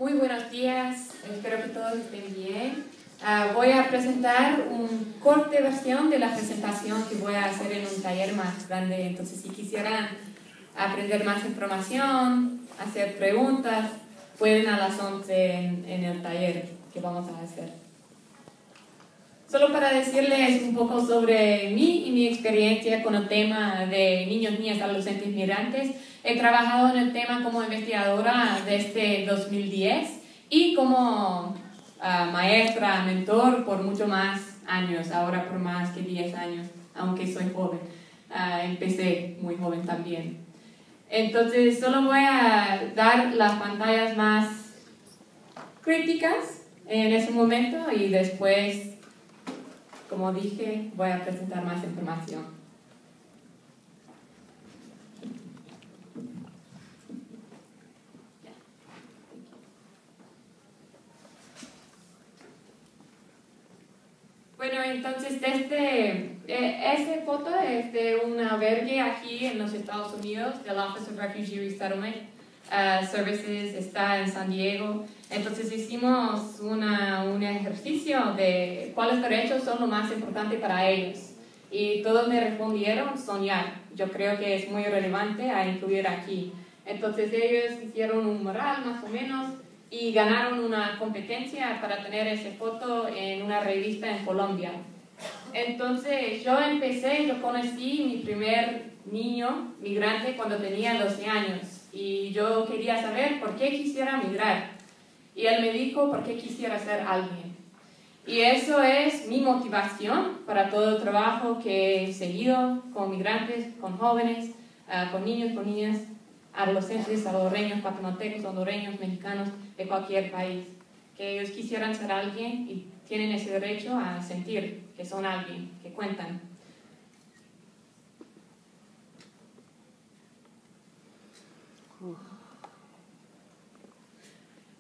Muy buenos días, espero que todos estén bien. Voy a presentar una corta versión de la presentación que voy a hacer en un taller más grande. Entonces, si quisieran aprender más información, hacer preguntas, pueden a las 11 en el taller que vamos a hacer. Solo para decirles un poco sobre mí y mi experiencia con el tema de niños, niñas, adolescentes migrantes. He trabajado en el tema como investigadora desde 2010 y como maestra, mentor por mucho más años, ahora por más que 10 años, aunque soy joven. Empecé muy joven también. Entonces, solo voy a dar las pantallas más críticas en ese momento y después, como dije, voy a presentar más información. Bueno, entonces esta foto es de un albergue aquí en los Estados Unidos, del Office of Refugee Resettlement Services, está en San Diego. Entonces hicimos un ejercicio de cuáles derechos son lo más importante para ellos. Y todos me respondieron soñar. Yo creo que es muy relevante a incluir aquí. Entonces ellos hicieron un mural más o menos y ganaron una competencia para tener esa foto en una revista en Colombia. Entonces yo conocí mi primer niño migrante cuando tenía 12 años y yo quería saber por qué quisiera migrar. Y él me dijo por qué quisiera ser alguien. Y eso es mi motivación para todo el trabajo que he seguido con migrantes, con jóvenes, con niños, con niñas, adolescentes, salvadoreños, guatemaltecos, hondureños, mexicanos, de cualquier país, que ellos quisieran ser alguien y tienen ese derecho a sentir que son alguien, que cuentan.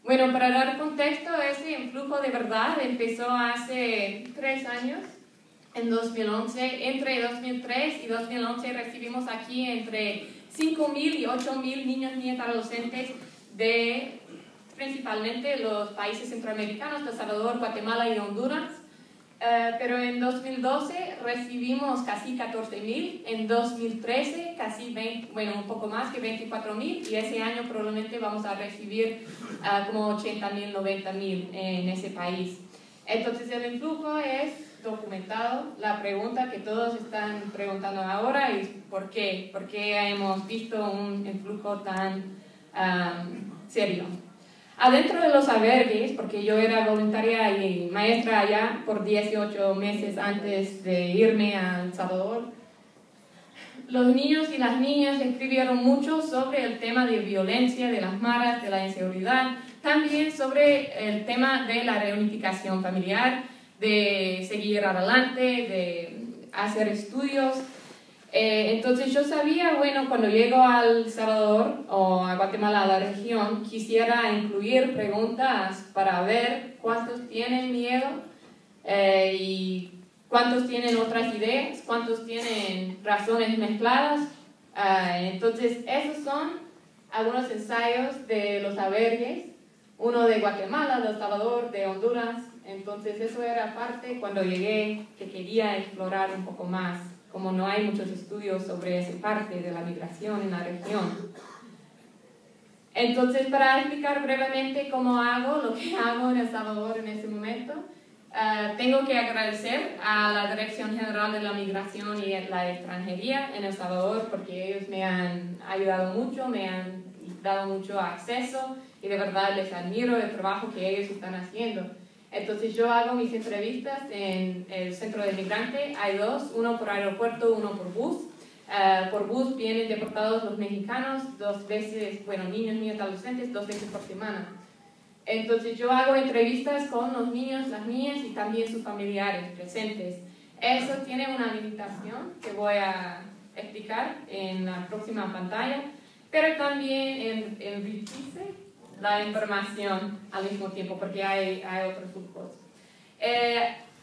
Bueno, para dar contexto, ese influjo de verdad empezó hace 3 años, en 2011. Entre 2003 y 2011 recibimos aquí entre 5.000 y 8.000 niños, niñas, adolescentes de principalmente los países centroamericanos, de El Salvador, Guatemala y Honduras. Pero en 2012 recibimos casi 14.000, en 2013 casi un poco más que 24.000 y ese año probablemente vamos a recibir como 80.000, 90.000 en ese país. Entonces el influjo es documentado. La pregunta que todos están preguntando ahora es ¿por qué? ¿Por qué hemos visto un influjo tan serio? Adentro de los albergues, porque yo era voluntaria y maestra allá por 18 meses antes de irme a El Salvador, los niños y las niñas escribieron mucho sobre el tema de violencia, de las maras, de la inseguridad, también sobre el tema de la reunificación familiar, de seguir adelante, de hacer estudios. Entonces yo sabía, bueno, cuando llego a El Salvador o a Guatemala, a la región, quisiera incluir preguntas para ver cuántos tienen miedo y cuántos tienen otras ideas, cuántos tienen razones mezcladas. Entonces esos son algunos ensayos de los albergues, uno de Guatemala, de El Salvador, de Honduras. Entonces eso era parte cuando llegué que quería explorar un poco más, como no hay muchos estudios sobre esa parte de la migración en la región. Entonces, para explicar brevemente cómo hago lo que hago en El Salvador en este momento, tengo que agradecer a la Dirección General de la Migración y la Extranjería en El Salvador porque ellos me han ayudado mucho, me han dado mucho acceso y de verdad les admiro el trabajo que ellos están haciendo. Entonces yo hago mis entrevistas en el centro de migrante, hay 2, uno por aeropuerto, uno por bus. Por bus vienen deportados los mexicanos 2 veces, bueno, niños, niñas, adolescentes, 2 veces por semana. Entonces yo hago entrevistas con los niños, las niñas y también sus familiares presentes. Eso tiene una limitación que voy a explicar en la próxima pantalla, pero también enriquece la información al mismo tiempo porque hay otros flujos.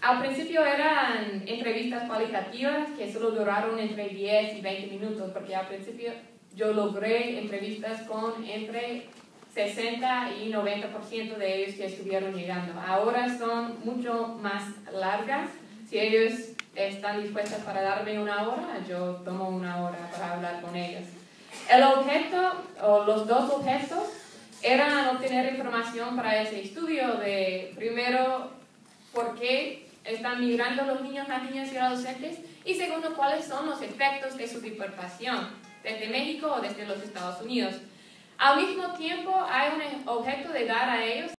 Al principio eran entrevistas cualitativas que solo duraron entre 10 y 20 minutos porque al principio yo logré entrevistas con entre 60 y 90% de ellos que estuvieron llegando. Ahora son mucho más largas. Si ellos están dispuestos para darme una hora, yo tomo una hora para hablar con ellos. El objeto, o los dos objetos, eran obtener información para ese estudio de, primero, por qué están migrando los niños, las niñas y los adolescentes, y segundo, cuáles son los efectos de su deportación desde México o desde los Estados Unidos. Al mismo tiempo, hay un objeto de dar a ellos